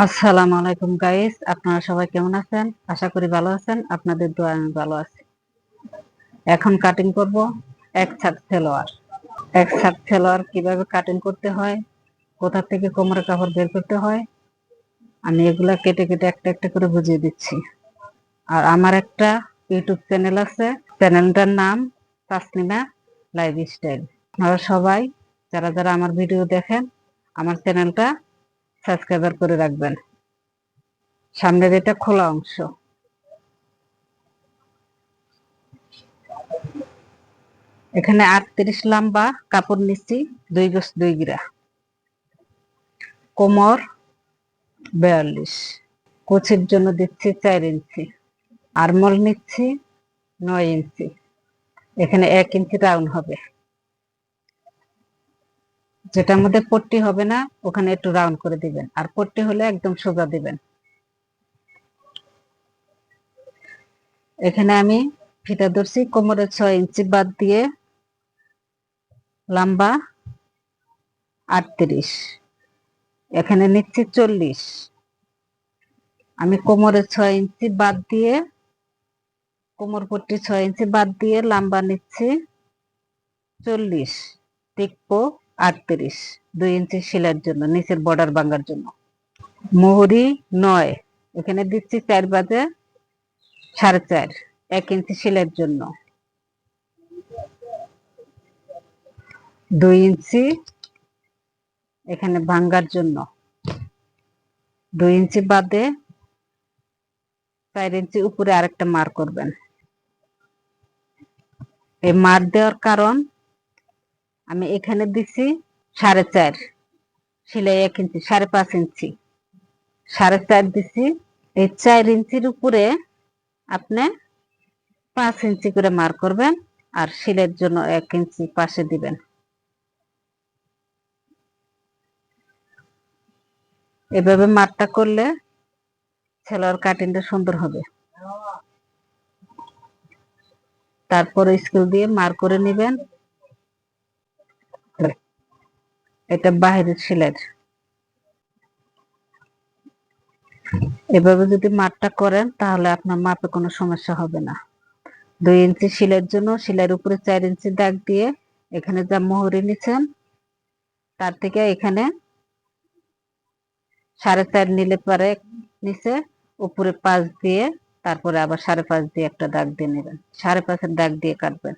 আসসালামু আলাইকুম গাইস, আপনারা সবাই কেমন আছেন? আশা করি ভালো আছেন। আপনাদের দোয়া আমি ভালো আছি। এখন কাটিং করব এক ছাদ সালোয়ার। এক ছাদ সালোয়ার কিভাবে কাটিং করতে হয়, কোথা থেকে কোমরের কাপড় বের করতে হয়, আমি এগুলা কেটে কেটে একটা একটা করে বুঝিয়ে দিচ্ছি। আর আমার একটা ইউটিউব চ্যানেল আছে, চ্যানেলটার নাম তাসনিমা লাইফস্টাইল। আপনারা সবাই যারা যারা আমার ভিডিও দেখেন, আমার চ্যানেলটা সাবস্ক্রাইবার করে রাখবেন। সামনের এটা খোলা অংশ, এখানে 38 লম্বা কাপড় নিচ্ছি, 2 গজ 2 গিরা, কোমর 42, কুচির জন্য দিচ্ছি 4 ইঞ্চি, আরমল নিচ্ছি 9 ইঞ্চি, এখানে 1 ইঞ্চি রাউন্ড হবে, যেটার মধ্যে পট্টি হবে না ওখানে একটু রাউন্ড করে দিবেন, আর পট্টি হলে একদম সোজা দিবেন। এখানে আমি ফিতা ধরছি কোমরের 6 ইঞ্চি বাদ দিয়ে, লম্বা 38, এখানে নিচ্ছি 40, আমি কোমরের 6 ইঞ্চি বাদ দিয়ে, কোমর পট্টি 6 ইঞ্চি বাদ দিয়ে লম্বা নিচ্ছি 40, টিকবো 38, 2 ইঞ্চি সেলাইয়ের জন্য, নিচের বর্ডার ভাঙার জন্য। মোহরি 9, এখানে দিচ্ছি 4 বাজে 4.5, 1 ইঞ্চি সেলাইয়ের জন্য। 2 ইঞ্চি এখানে ভাঙার জন্য, 2 ইঞ্চি বাদে 4 ইঞ্চি উপরে আরেকটা মার করবেন। এই মার দেওয়ার কারণ, আমি এখানে দিছি 4.5, সেলাই 1 ইঞ্চি, 5.5 ইঞ্চি, 4.5 দিছি। এই 4 ইঞ্চির উপরে আপনি 5 ইঞ্চি করে মার করবেন, আর সেলাইয়ের জন্য 1 ইঞ্চি পাশে দিবেন। এভাবে মারটা করলে সালোয়ার কাটিংটা সুন্দর হবে। তারপরে স্কেল দিয়ে মার করে নেবেন। এটা বাহিরের সেলাইয়ের। এভাবে যদি মারটা করেন তাহলে আপনার মাপে কোনো সমস্যা হবে না। 2 ইঞ্চি সেলাইয়ের জন্য সেলাইয়ের উপরে 4 ইঞ্চি দাগ দিয়ে, এখানে যা মোহরি নিচ্ছেন তার থেকে এখানে 4.5 নিলে পরে নিচে উপরে 5 দিয়ে, তারপরে আবার 5.5 দিয়ে একটা দাগ দিয়ে নেবেন, 5.5 দাগ দিয়ে কাটবেন।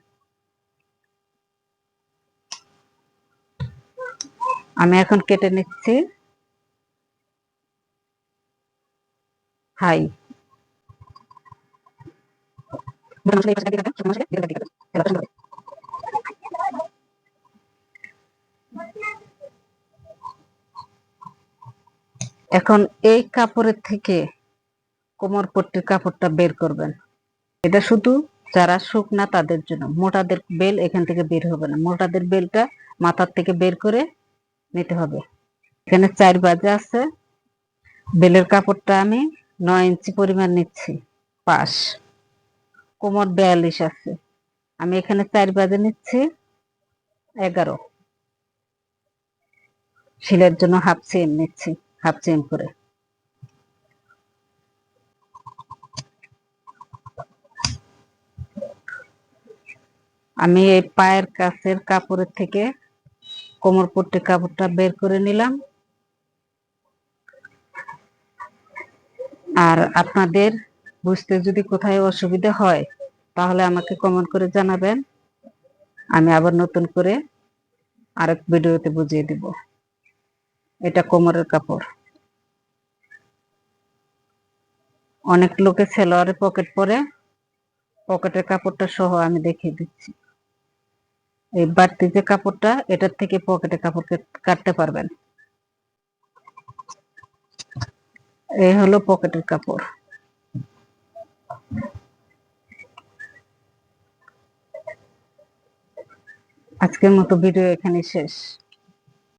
আমি এখন কেটে নিচ্ছি হাই। এখন এই কাপড়ের থেকে কোমর পট্টির কাপড়টা বের করবেন। এটা শুধু যারা শুকনা তাদের জন্য, মোটাদের বেল এখান থেকে বের হবে না। মোটাদের বেলটা মাথার থেকে বের করে নিতে হবে। এখানে 4 বাজে আছে, বেলের কাপড়টা আমি 9 ইঞ্চি পরিমাণ নিচ্ছি, পাশ কোমর 42 আছে, আমি এখানে 4 বাজে নিচ্ছি 11, সেলাইয়ের জন্য হাফ সেম নিচ্ছি, হাফ সেম করে। আমি এই পায়ের কাছের কাপড়ের থেকে কোমর পট্টির কাপড়টা বের করে নিলাম। আর আপনাদের বুঝতে যদি কোথায় অসুবিধা হয় তাহলে আমাকে কমেন্ট করে জানাবেন, আমি আবার নতুন করে আরেক ভিডিওতে বুঝিয়ে দিব। এটা কোমরের কাপড়। অনেক লোকে সালোয়ারে পকেট পরে, পকেটের কাপড়টা সহ আমি দেখিয়ে দিচ্ছি। এই বাড়তি যে কাপড়টা, এটার থেকে পকেটে কাপড় কাটতে পারবেন। এই হলো পকেটের কাপড়। আজকের মতো ভিডিও এখানে শেষ।